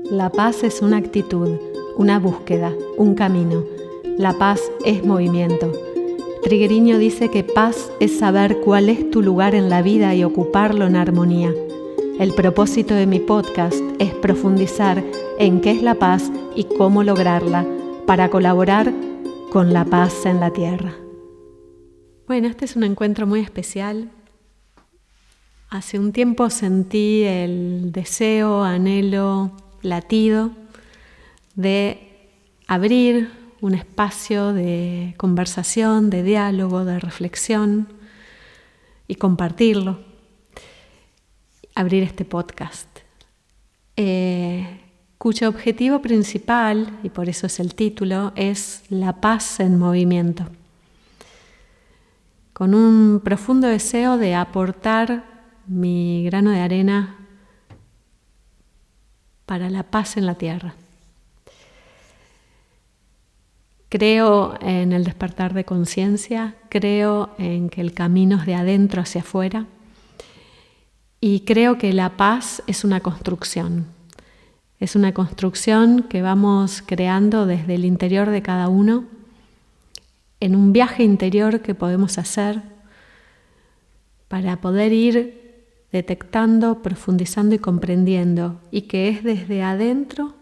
La paz es una actitud, una búsqueda, un camino. La paz es movimiento. Triguerio dice que paz es saber cuál es tu lugar en la vida y ocuparlo en armonía. El propósito de mi podcast es profundizar en qué es la paz y cómo lograrla para colaborar con la paz en la tierra. Bueno, este es un encuentro muy especial. Hace un tiempo sentí el deseo, anhelo, latido de abrir un espacio de conversación, de diálogo, de reflexión y compartirlo. Abrir este podcast, cuyo objetivo principal, y por eso es el título, es la paz en movimiento. Con un profundo deseo de aportar mi grano de arena para la paz en la tierra. Creo en el despertar de conciencia, creo en que el camino es de adentro hacia afuera y creo que la paz es una construcción. Es una construcción que vamos creando desde el interior de cada uno, en un viaje interior que podemos hacer para poder ir detectando, profundizando y comprendiendo, y que es desde adentro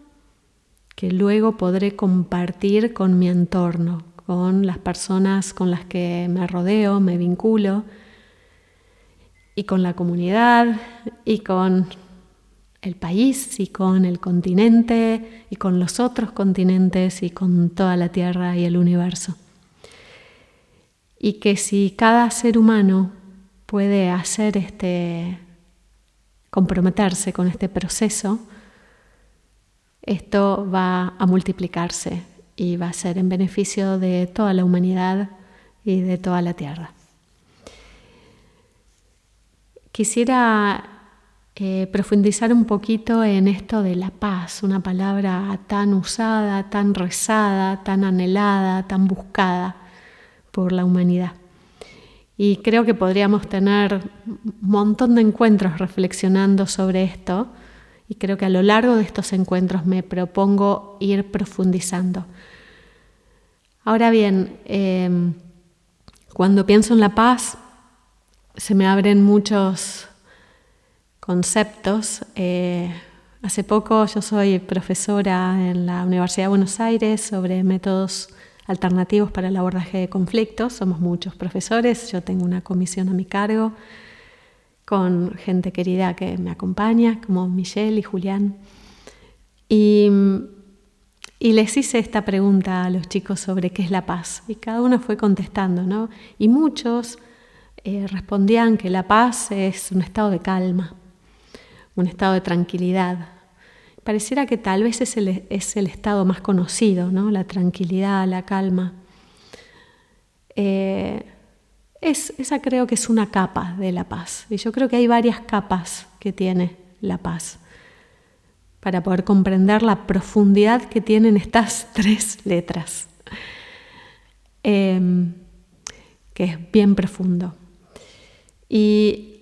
que luego podré compartir con mi entorno, con las personas con las que me rodeo, me vinculo, y con la comunidad, y con el país, y con el continente, y con los otros continentes, y con toda la Tierra y el universo. Y que si cada ser humano puede hacer comprometerse con este proceso, esto va a multiplicarse y va a ser en beneficio de toda la humanidad y de toda la Tierra. Quisiera profundizar un poquito en esto de la paz, una palabra tan usada, tan rezada, tan anhelada, tan buscada por la humanidad. Y creo que podríamos tener un montón de encuentros reflexionando sobre esto, y creo que a lo largo de estos encuentros me propongo ir profundizando. Ahora bien, cuando pienso en la paz, se me abren muchos conceptos. Hace poco yo soy profesora en la Universidad de Buenos Aires sobre métodos alternativos para el abordaje de conflictos. Somos muchos profesores, yo tengo una comisión a mi cargo con gente querida que me acompaña, como Michelle y Julián. Y les hice esta pregunta a los chicos sobre qué es la paz. Y cada uno fue contestando, ¿no? Y muchos respondían que la paz es un estado de calma, un estado de tranquilidad. Pareciera que tal vez es el estado más conocido, ¿no? La tranquilidad, la calma. Esa creo que es una capa de la paz. Y yo creo que hay varias capas que tiene la paz para poder comprender la profundidad que tienen estas 3 letras, que es bien profundo. Y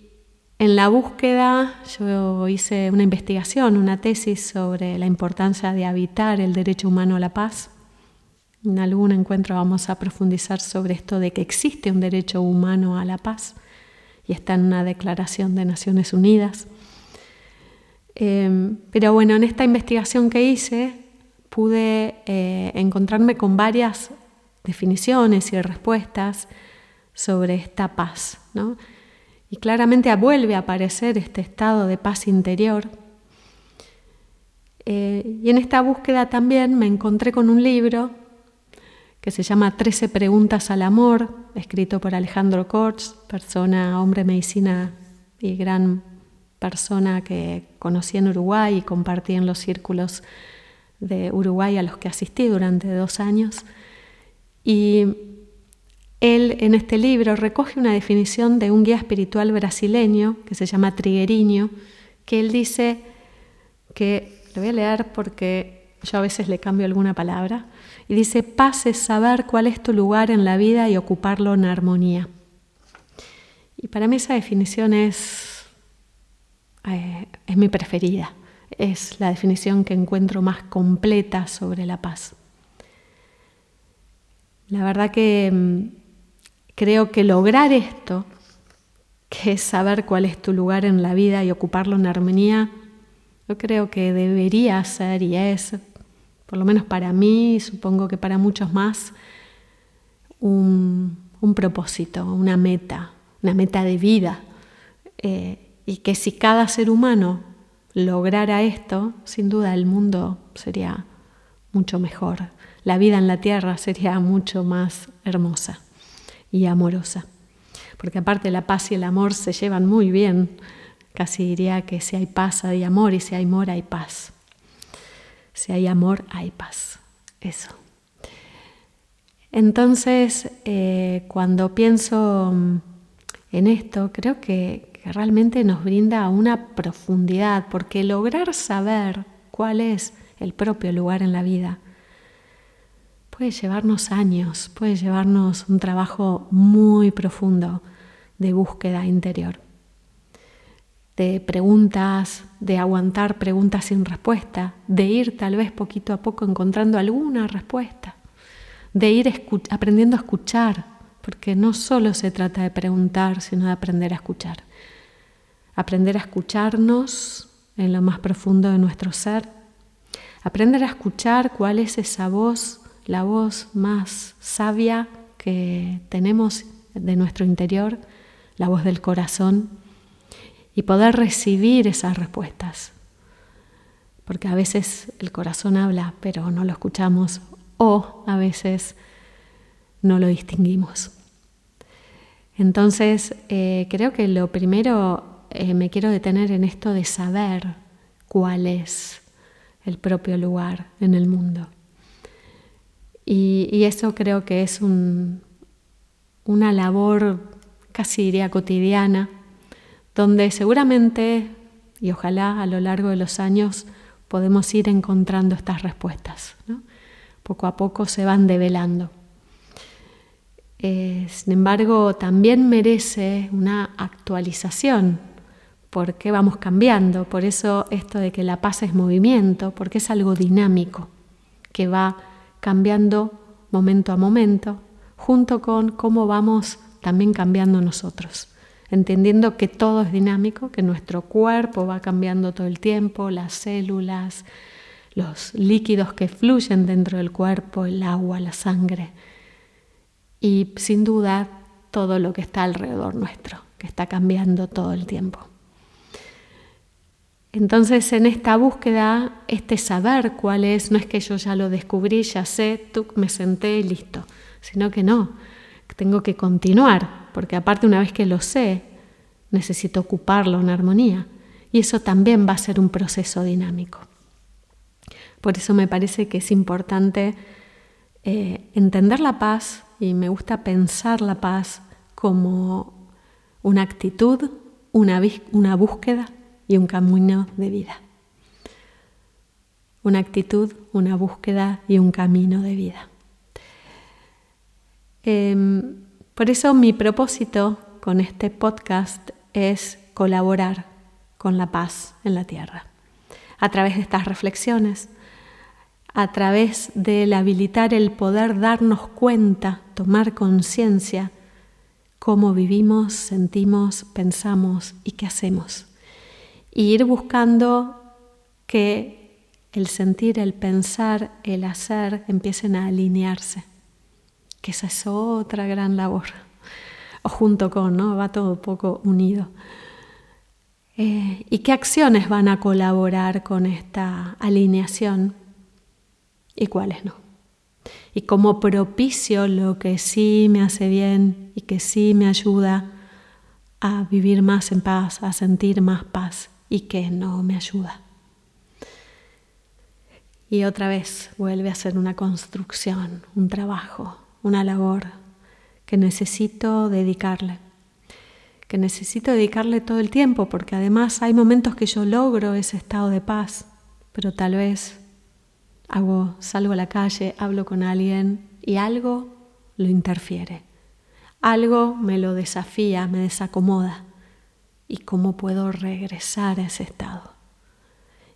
en la búsqueda yo hice una investigación, una tesis sobre la importancia de habitar el derecho humano a la paz. En algún encuentro vamos a profundizar sobre esto de que existe un derecho humano a la paz y está en una declaración de Naciones Unidas. Pero bueno, en esta investigación que hice pude encontrarme con varias definiciones y respuestas sobre esta paz, ¿no? Y claramente vuelve a aparecer este estado de paz interior. Y en esta búsqueda también me encontré con un libro que se llama 13 preguntas al amor, escrito por Alejandro Kortz, hombre de medicina y gran persona que conocí en Uruguay y compartí en los círculos de Uruguay a los que asistí durante 2 años. Y él en este libro recoge una definición de un guía espiritual brasileño que se llama Triguerio, que él dice que, lo voy a leer porque yo a veces le cambio alguna palabra, y dice: paz es saber cuál es tu lugar en la vida y ocuparlo en armonía. Y para mí esa definición es mi preferida. es la definición que encuentro más completa sobre la paz. La verdad que creo que lograr esto, que es saber cuál es tu lugar en la vida y ocuparlo en armonía, yo creo que debería ser y es, por lo menos para mí, supongo que para muchos más, un propósito, una meta de vida. Y que si cada ser humano lograra esto, sin duda el mundo sería mucho mejor. La vida en la tierra sería mucho más hermosa y amorosa. Porque aparte la paz y el amor se llevan muy bien. Casi diría que si hay paz hay amor y si hay amor hay paz. Si hay amor hay paz. Eso. Entonces, cuando pienso en esto, creo que realmente nos brinda una profundidad, porque lograr saber cuál es el propio lugar en la vida puede llevarnos años, puede llevarnos un trabajo muy profundo de búsqueda interior, de preguntas, de aguantar preguntas sin respuesta, de ir tal vez poquito a poco encontrando alguna respuesta, de ir aprendiendo a escuchar, porque no solo se trata de preguntar, sino de aprender a escuchar. Aprender a escucharnos en lo más profundo de nuestro ser, aprender a escuchar cuál es esa voz, la voz más sabia que tenemos de nuestro interior, la voz del corazón, y poder recibir esas respuestas. Porque a veces el corazón habla, pero no lo escuchamos, o a veces no lo distinguimos. Entonces, creo que lo primero, me quiero detener en esto de saber cuál es el propio lugar en el mundo. Y eso creo que es una labor, casi diría cotidiana, donde seguramente, y ojalá a lo largo de los años, podemos ir encontrando estas respuestas, ¿no? Poco a poco se van develando. Sin embargo, también merece una actualización, porque vamos cambiando. Por eso esto de que la paz es movimiento, porque es algo dinámico, que va cambiando momento a momento, junto con cómo vamos también cambiando nosotros, entendiendo que todo es dinámico, que nuestro cuerpo va cambiando todo el tiempo, las células, los líquidos que fluyen dentro del cuerpo, el agua, la sangre, y sin duda todo lo que está alrededor nuestro, que está cambiando todo el tiempo. Entonces, en esta búsqueda, este saber cuál es, no es que yo ya lo descubrí, ya sé, me senté y listo, sino que no, tengo que continuar, porque aparte una vez que lo sé, necesito ocuparlo en armonía, y eso también va a ser un proceso dinámico. Por eso me parece que es importante entender la paz, y me gusta pensar la paz como una actitud, una búsqueda y un camino de vida. Una actitud, una búsqueda y un camino de vida. Por eso mi propósito con este podcast es colaborar con la paz en la tierra. A través de estas reflexiones, a través del habilitar el poder darnos cuenta, tomar conciencia, cómo vivimos, sentimos, pensamos y qué hacemos. Y ir buscando que el sentir, el pensar, el hacer empiecen a alinearse. Que esa es otra gran labor. O junto con, ¿no? Va todo un poco unido. ¿Y qué acciones van a colaborar con esta alineación? ¿Y cuáles no? Y cómo propicio lo que sí me hace bien y que sí me ayuda a vivir más en paz, a sentir más paz. Y que no me ayuda. Y otra vez vuelve a ser una construcción, un trabajo, una labor que necesito dedicarle. Que necesito dedicarle todo el tiempo, porque además hay momentos que yo logro ese estado de paz, pero tal vez salgo a la calle, hablo con alguien y algo lo interfiere. Algo me lo desafía, me desacomoda. ¿Y cómo puedo regresar a ese estado?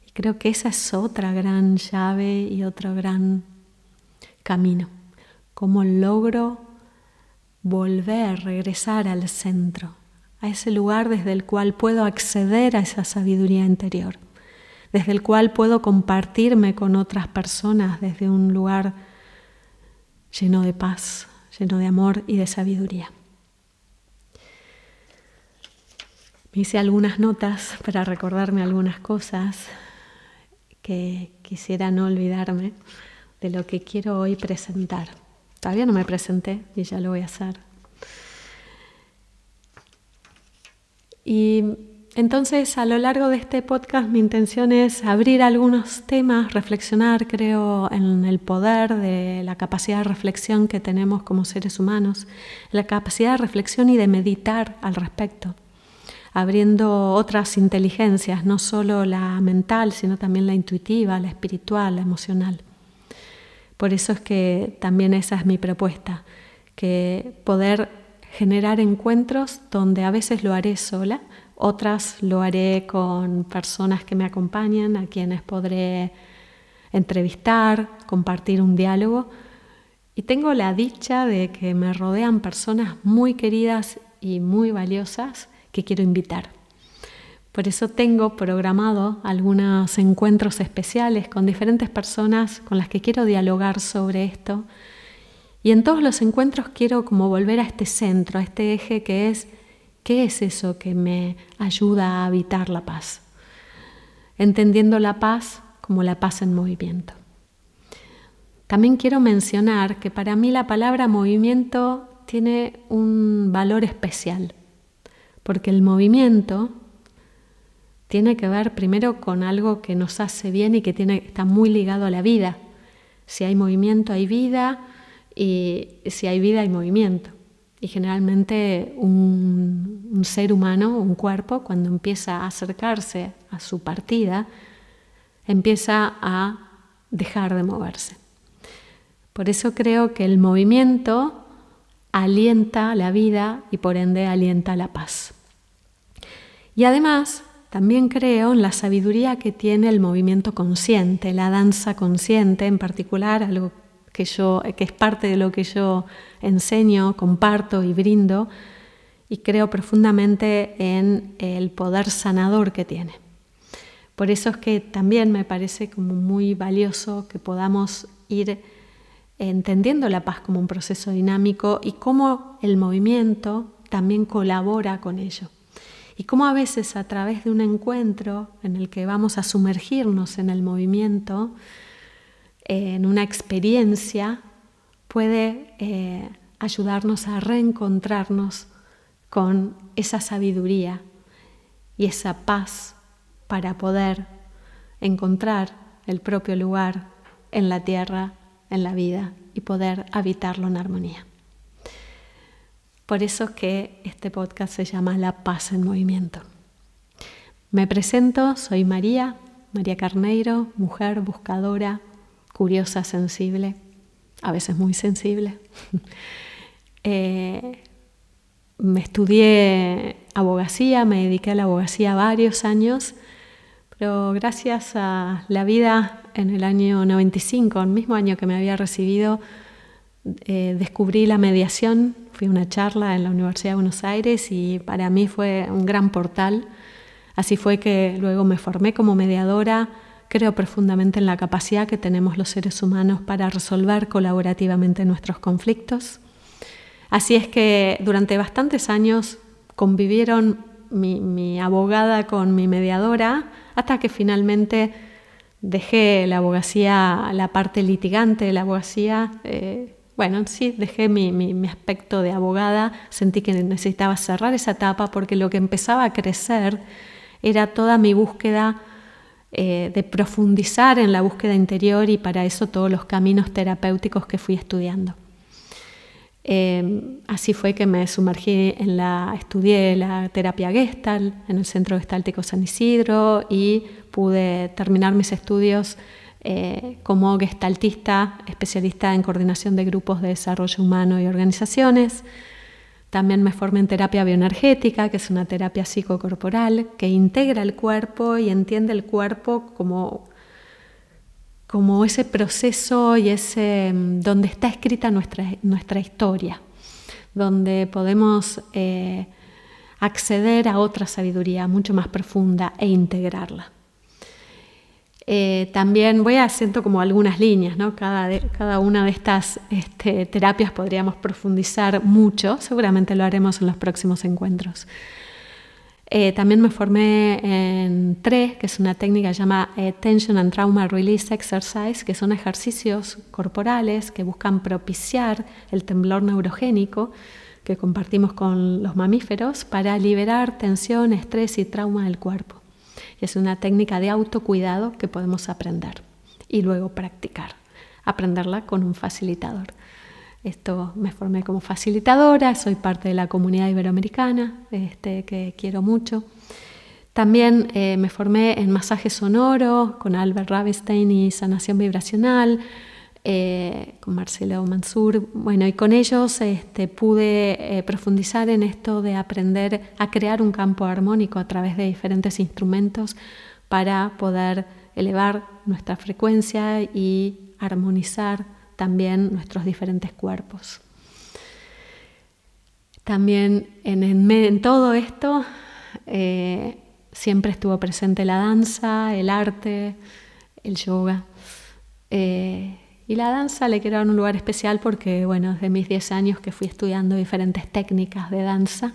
Y Creo que esa es otra gran llave y otro gran camino. Cómo logro regresar al centro, a ese lugar desde el cual puedo acceder a esa sabiduría interior, desde el cual puedo compartirme con otras personas desde un lugar lleno de paz, lleno de amor y de sabiduría. Me hice algunas notas para recordarme algunas cosas que quisiera no olvidarme de lo que quiero hoy presentar. Todavía no me presenté y ya lo voy a hacer. Y entonces, a lo largo de este podcast, mi intención es abrir algunos temas, reflexionar, creo, en el poder de la capacidad de reflexión que tenemos como seres humanos, la capacidad de reflexión y de meditar al respecto, abriendo otras inteligencias, no solo la mental, sino también la intuitiva, la espiritual, la emocional. Por eso es que también esa es mi propuesta, que poder generar encuentros donde a veces lo haré sola, otras lo haré con personas que me acompañan, a quienes podré entrevistar, compartir un diálogo. Y tengo la dicha de que me rodean personas muy queridas y muy valiosas que quiero invitar. Por eso tengo programado algunos encuentros especiales con diferentes personas con las que quiero dialogar sobre esto. Y en todos los encuentros quiero como volver a este centro, a este eje que es, ¿qué es eso que me ayuda a habitar la paz? Entendiendo la paz como la paz en movimiento. También quiero mencionar que para mí la palabra movimiento tiene un valor especial, porque el movimiento tiene que ver primero con algo que nos hace bien y que está muy ligado a la vida. Si hay movimiento hay vida, y si hay vida hay movimiento. Y generalmente un ser humano, un cuerpo, cuando empieza a acercarse a su partida, empieza a dejar de moverse. Por eso creo que el movimiento alienta la vida y por ende alienta la paz. Y además también creo en la sabiduría que tiene el movimiento consciente, la danza consciente en particular, algo que es parte de lo que yo enseño, comparto y brindo, y creo profundamente en el poder sanador que tiene. Por eso es que también me parece como muy valioso que podamos ir entendiendo la paz como un proceso dinámico y cómo el movimiento también colabora con ello. Y cómo a veces a través de un encuentro en el que vamos a sumergirnos en el movimiento, en una experiencia, puede ayudarnos a reencontrarnos con esa sabiduría y esa paz para poder encontrar el propio lugar en la tierra, en la vida y poder habitarlo en armonía. Por eso es que este podcast se llama La Paz en Movimiento. Me presento, soy María Carneiro, mujer buscadora, curiosa, sensible, a veces muy sensible. Me estudié abogacía, me dediqué a la abogacía varios años, pero gracias a la vida en el año 95, el mismo año que me había recibido, descubrí la mediación. Fui a una charla en la Universidad de Buenos Aires y para mí fue un gran portal. Así fue que luego me formé como mediadora. Creo profundamente en la capacidad que tenemos los seres humanos para resolver colaborativamente nuestros conflictos. Así es que durante bastantes años convivieron mi abogada con mi mediadora hasta que finalmente dejé la abogacía, la parte litigante de la abogacía. Dejé mi aspecto de abogada. Sentí que necesitaba cerrar esa etapa porque lo que empezaba a crecer era toda mi búsqueda de profundizar en la búsqueda interior y para eso todos los caminos terapéuticos que fui estudiando. Así fue que me sumergí estudié la terapia Gestalt en el Centro Gestáltico San Isidro y pude terminar mis estudios como gestaltista, especialista en coordinación de grupos de desarrollo humano y organizaciones. También me formé en terapia bioenergética, que es una terapia psicocorporal que integra el cuerpo y entiende el cuerpo como ese proceso y ese donde está escrita nuestra historia, donde podemos acceder a otra sabiduría mucho más profunda e integrarla. También voy haciendo como algunas líneas, ¿no? Cada una de estas terapias podríamos profundizar mucho, seguramente lo haremos en los próximos encuentros. También me formé en TRE, que es una técnica que se llama Tension and Trauma Release Exercise, que son ejercicios corporales que buscan propiciar el temblor neurogénico que compartimos con los mamíferos para liberar tensión, estrés y trauma del cuerpo. Y es una técnica de autocuidado que podemos aprender y luego practicar, aprenderla con un facilitador. Esto me formé como facilitadora, soy parte de la comunidad iberoamericana, que quiero mucho. También me formé en masaje sonoro con Albert Ravenstein y sanación vibracional, con Marcelo Mansur. Bueno, y con ellos pude profundizar en esto de aprender a crear un campo armónico a través de diferentes instrumentos para poder elevar nuestra frecuencia y armonizar también nuestros diferentes cuerpos. También en todo esto siempre estuvo presente la danza, el arte, el yoga. Y la danza le quiero dar un lugar especial porque, bueno, desde mis 10 años que fui estudiando diferentes técnicas de danza,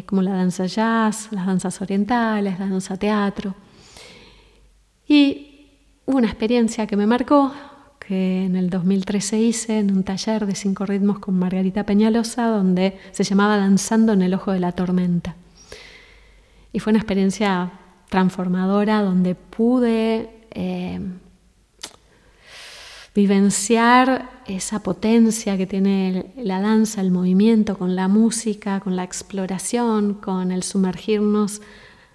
como la danza jazz, las danzas orientales, la danza teatro. Y hubo una experiencia que me marcó, que en el 2013 hice en un taller de 5 ritmos con Margarita Peñalosa, donde se llamaba Danzando en el Ojo de la Tormenta. Y fue una experiencia transformadora donde pude vivenciar esa potencia que tiene la danza, el movimiento, con la música, con la exploración, con el sumergirnos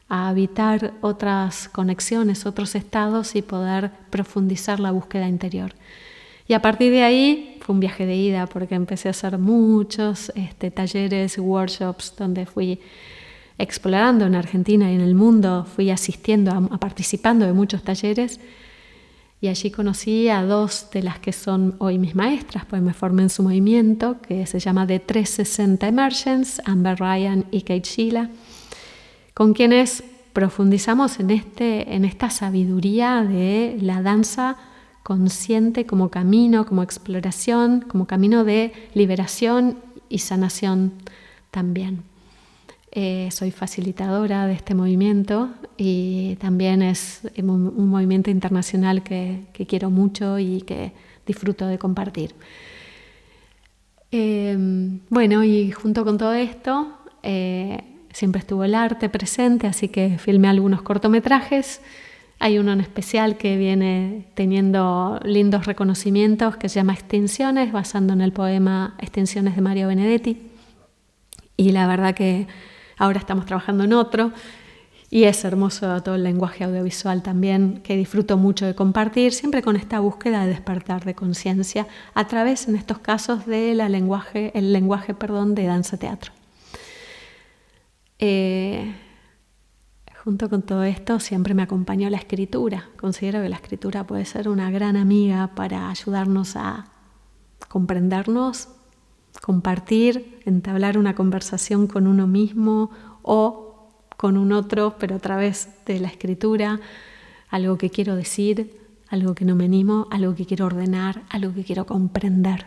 a habitar otras conexiones, otros estados y poder profundizar la búsqueda interior. Y a partir de ahí fue un viaje de ida porque empecé a hacer muchos talleres, workshops donde fui explorando en Argentina y en el mundo, fui asistiendo, participando de muchos talleres y allí conocí a 2 de las que son hoy mis maestras, pues me formé en su movimiento que se llama The 360 Emergence, Amber Ryan y Kate Sheila, con quienes profundizamos en esta sabiduría de la danza consciente como camino, como exploración, como camino de liberación y sanación también. Soy facilitadora de este movimiento y también es un movimiento internacional que quiero mucho y que disfruto de compartir. Bueno, y junto con todo esto siempre estuvo el arte presente, así que filmé algunos cortometrajes. Hay uno en especial que viene teniendo lindos reconocimientos que se llama Extinciones, basando en el poema Extinciones de Mario Benedetti. Y la verdad que ahora estamos trabajando en otro y es hermoso todo el lenguaje audiovisual también, que disfruto mucho de compartir, siempre con esta búsqueda de despertar de conciencia a través, en estos casos, del lenguaje de danza-teatro. Junto con todo esto siempre me acompañó la escritura. Considero que la escritura puede ser una gran amiga para ayudarnos a comprendernos, compartir, entablar una conversación con uno mismo o con un otro, pero a través de la escritura, algo que quiero decir, algo que no me animo, algo que quiero ordenar, algo que quiero comprender.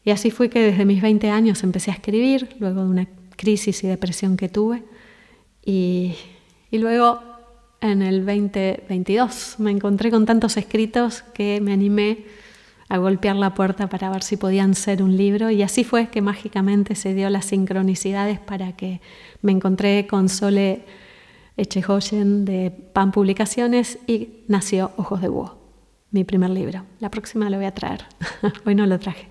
Y así fue que desde mis 20 años empecé a escribir, luego de una crisis y depresión que tuve, y luego en el 2022 me encontré con tantos escritos que me animé a golpear la puerta para ver si podían ser un libro, y así fue que mágicamente se dio las sincronicidades para que me encontré con Sole Echegoyen de PAN Publicaciones y nació Ojos de Búho, mi primer libro. La próxima lo voy a traer, hoy no lo traje.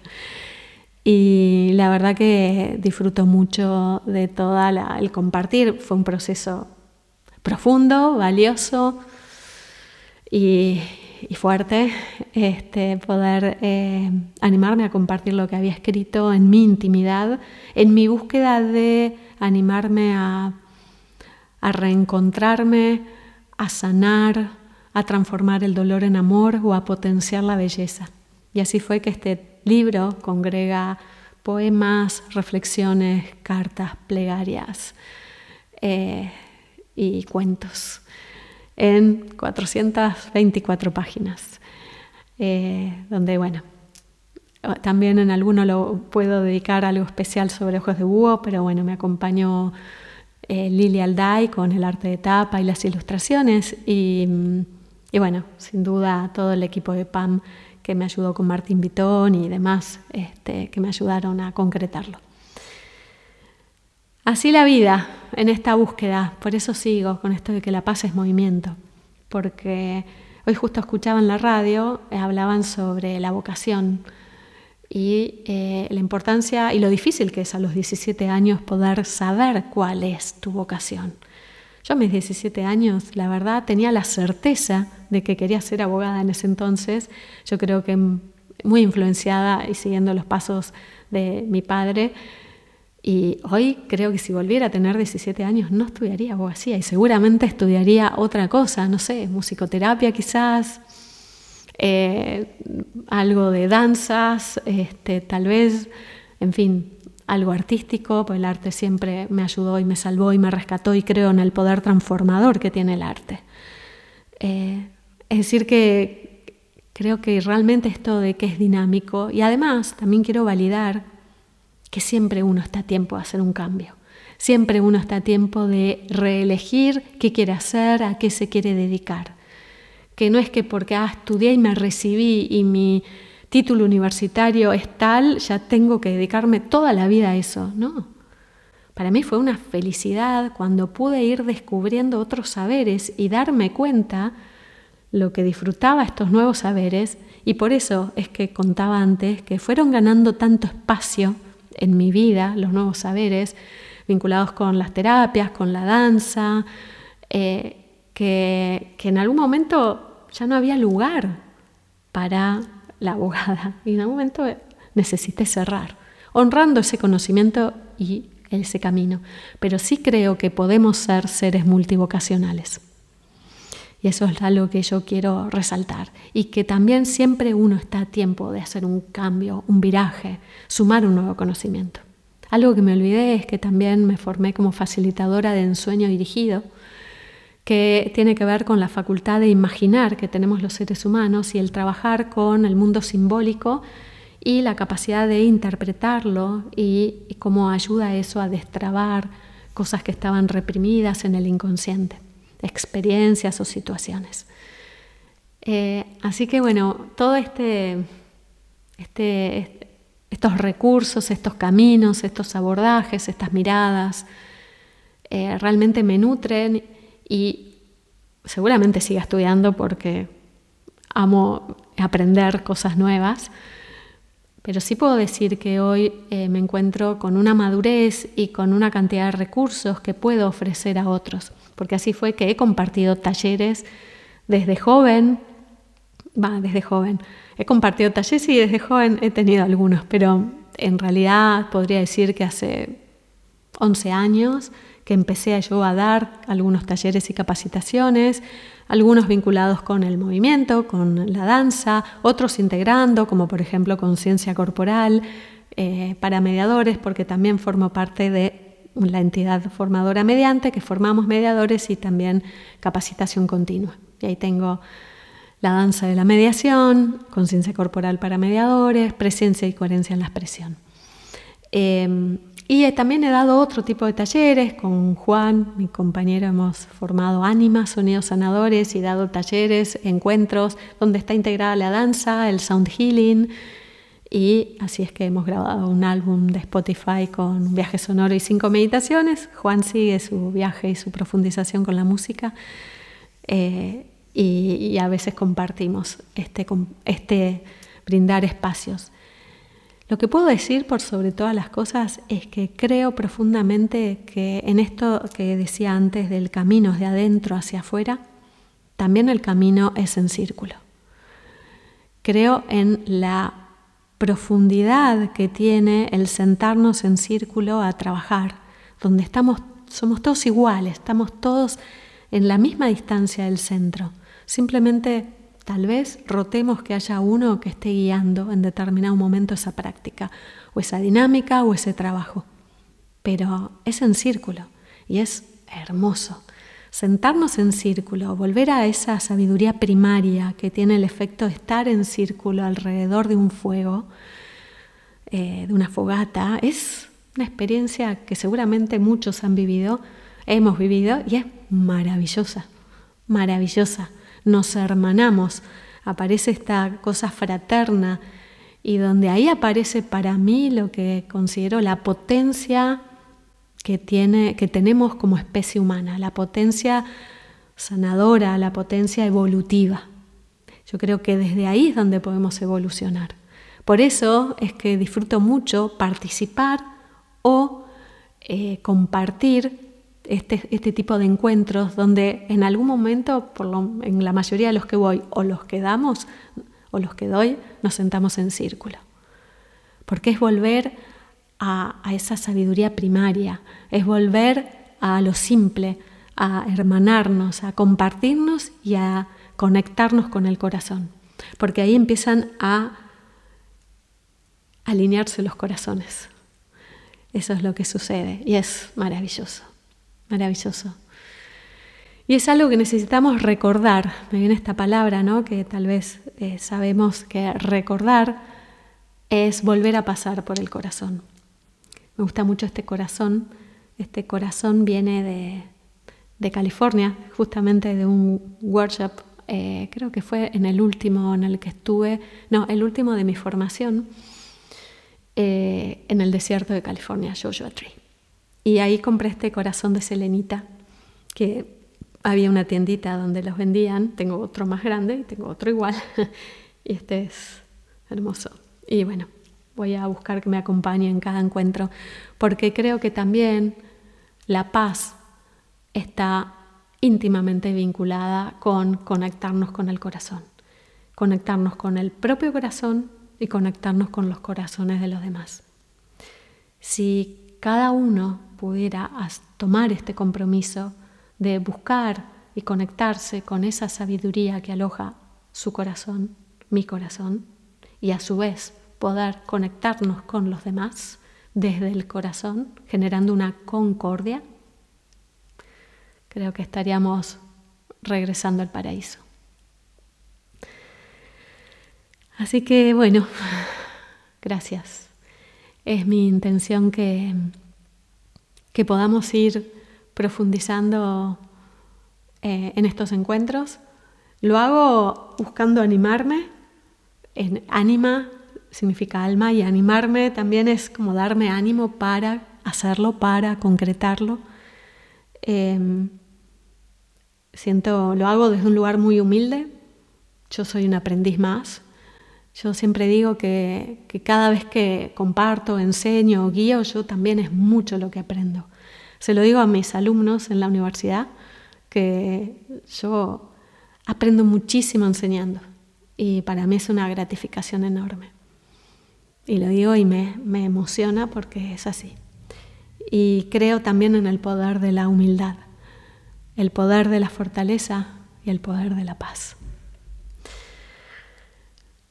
Y la verdad que disfruto mucho de todo el compartir. Fue un proceso profundo, valioso y y fuerte poder animarme a compartir lo que había escrito en mi intimidad, en mi búsqueda de animarme a reencontrarme, a sanar, a transformar el dolor en amor o a potenciar la belleza. Y así fue que este libro congrega poemas, reflexiones, cartas, plegarias y cuentos en 424 páginas, donde, bueno, también en alguno lo puedo dedicar algo especial sobre ojos de búho, pero bueno, me acompañó Lili Alday con el arte de tapa y las ilustraciones y bueno, sin duda todo el equipo de PAM que me ayudó con Martín Vitón y demás, que me ayudaron a concretarlo. Así la vida en esta búsqueda, por eso sigo con esto de que la paz es movimiento, porque hoy justo escuchaba en la radio, hablaban sobre la vocación y la importancia y lo difícil que es a los 17 años poder saber cuál es tu vocación. Yo a mis 17 años, la verdad, tenía la certeza de que quería ser abogada en ese entonces. Yo creo que muy influenciada y siguiendo los pasos de mi padre. Y hoy creo que si volviera a tener 17 años no estudiaría abogacía y seguramente estudiaría otra cosa, no sé, musicoterapia quizás, algo de danzas, tal vez, en fin, algo artístico, pues el arte siempre me ayudó y me salvó y me rescató y creo en el poder transformador que tiene el arte. Es decir que creo que realmente esto de que es dinámico y además también quiero validar que siempre uno está a tiempo de hacer un cambio. Siempre uno está a tiempo de reelegir qué quiere hacer, a qué se quiere dedicar. Que no es que porque estudié y me recibí y mi título universitario es tal, ya tengo que dedicarme toda la vida a eso. No. Para mí fue una felicidad cuando pude ir descubriendo otros saberes y darme cuenta lo que disfrutaba estos nuevos saberes y por eso es que contaba antes que fueron ganando tanto espacio en mi vida, los nuevos saberes vinculados con las terapias, con la danza, que en algún momento ya no había lugar para la abogada y en algún momento necesité cerrar, honrando ese conocimiento y ese camino. Pero sí creo que podemos ser seres multivocacionales. Y eso es algo que yo quiero resaltar. Y que también siempre uno está a tiempo de hacer un cambio, un viraje, sumar un nuevo conocimiento. Algo que me olvidé es que también me formé como facilitadora de ensueño dirigido, que tiene que ver con la facultad de imaginar que tenemos los seres humanos y el trabajar con el mundo simbólico y la capacidad de interpretarlo y cómo ayuda eso a destrabar cosas que estaban reprimidas en el inconsciente, experiencias o situaciones. Así que bueno, todo estos recursos, estos caminos, estos abordajes, estas miradas, realmente me nutren y seguramente siga estudiando porque amo aprender cosas nuevas, pero sí puedo decir que hoy me encuentro con una madurez y con una cantidad de recursos que puedo ofrecer a otros, porque así fue que he compartido talleres desde joven, he compartido talleres y desde joven he tenido algunos, pero en realidad podría decir que hace 11 años que empecé yo a dar algunos talleres y capacitaciones, algunos vinculados con el movimiento, con la danza, otros integrando, como por ejemplo conciencia corporal, para mediadores, porque también formo parte de la entidad formadora Mediante, que formamos mediadores y también capacitación continua. Y ahí tengo la danza de la mediación, conciencia corporal para mediadores, presencia y coherencia en la expresión. Y también he dado otro tipo de talleres con Juan, mi compañero, hemos formado ánimas, sonidos sanadores y dado talleres, encuentros donde está integrada la danza, el sound healing y así es que hemos grabado un álbum de Spotify con un viaje sonoro y 5 meditaciones. Juan sigue su viaje y su profundización con la música y a veces compartimos este brindar espacios. Lo que puedo decir por sobre todas las cosas es que creo profundamente que en esto que decía antes del camino de adentro hacia afuera, también el camino es en círculo. creo en la profundidad que tiene el sentarnos en círculo a trabajar, donde somos todos iguales, estamos todos en la misma distancia del centro. Simplemente tal vez rotemos que haya uno que esté guiando en determinado momento esa práctica, o esa dinámica, o ese trabajo. Pero es en círculo y es hermoso. Sentarnos en círculo, volver a esa sabiduría primaria que tiene el efecto de estar en círculo alrededor de un fuego, de una fogata, es una experiencia que seguramente muchos hemos vivido y es maravillosa, maravillosa. Nos hermanamos, aparece esta cosa fraterna y donde ahí aparece para mí lo que considero la potencia que tenemos como especie humana, la potencia sanadora, la potencia evolutiva. Yo creo que desde ahí es donde podemos evolucionar. Por eso es que disfruto mucho participar o compartir este tipo de encuentros donde en algún momento, en la mayoría de los que voy o los que damos o los que doy, nos sentamos en círculo. Porque es volver a esa sabiduría primaria, es volver a lo simple, a hermanarnos, a compartirnos y a conectarnos con el corazón. Porque ahí empiezan a alinearse los corazones. Eso es lo que sucede y es maravilloso, maravilloso. Y es algo que necesitamos recordar. Me viene esta palabra, ¿no? Que tal vez sabemos que recordar es volver a pasar por el corazón. Me gusta mucho este corazón. Este corazón viene de California, justamente de un workshop, creo que fue en el último en el que estuve, el último de mi formación, en el desierto de California, Joshua Tree. Y ahí compré este corazón de selenita, que había una tiendita donde los vendían. Tengo otro más grande y tengo otro igual. Y este es hermoso. Y bueno, voy a buscar que me acompañe en cada encuentro, porque creo que también la paz está íntimamente vinculada con conectarnos con el corazón, conectarnos con el propio corazón y conectarnos con los corazones de los demás. Si cada uno pudiera tomar este compromiso de buscar y conectarse con esa sabiduría que aloja su corazón, mi corazón, y a su vez poder conectarnos con los demás desde el corazón, generando una concordia, creo que estaríamos regresando al paraíso. Así que bueno, gracias. Es mi intención que podamos ir profundizando en estos encuentros. Lo hago buscando animarme. Ánima significa alma y animarme también es como darme ánimo para hacerlo, para concretarlo. Lo hago desde un lugar muy humilde. Yo soy un aprendiz más. Yo siempre digo que cada vez que comparto, enseño o guío, yo también es mucho lo que aprendo. Se lo digo a mis alumnos en la universidad, que yo aprendo muchísimo enseñando y para mí es una gratificación enorme. Y lo digo y me emociona porque es así. Y creo también en el poder de la humildad, el poder de la fortaleza y el poder de la paz.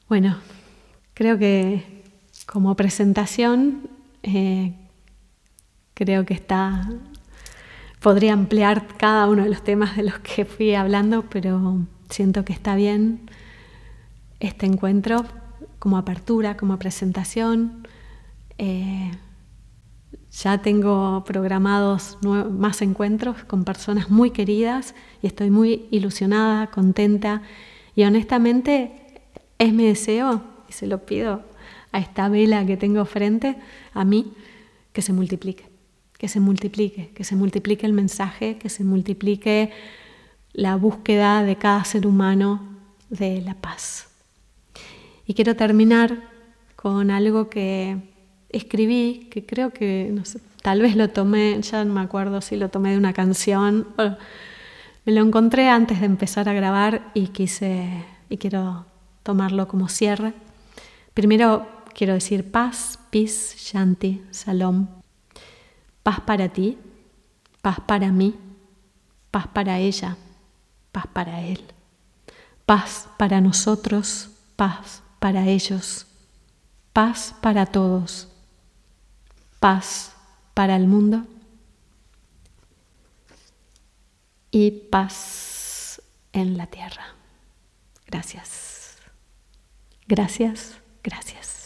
Bueno, creo que como presentación creo que podría ampliar cada uno de los temas de los que fui hablando, pero siento que está bien este encuentro como apertura, como presentación. Ya tengo programados más encuentros con personas muy queridas y estoy muy ilusionada, contenta y honestamente es mi deseo, y se lo pido a esta vela que tengo frente a mí, que se multiplique. Que se multiplique el mensaje, que se multiplique la búsqueda de cada ser humano de la paz. Y quiero terminar con algo que escribí, que creo que, no sé, tal vez lo tomé, ya no me acuerdo si lo tomé de una canción, me lo encontré antes de empezar a grabar y quiero tomarlo como cierre. Primero quiero decir paz, peace, shanti, salom. Paz para ti, paz para mí, paz para ella, paz para él. Paz para nosotros, paz para ellos, paz para todos, paz para el mundo y paz en la tierra. Gracias. Gracias, gracias.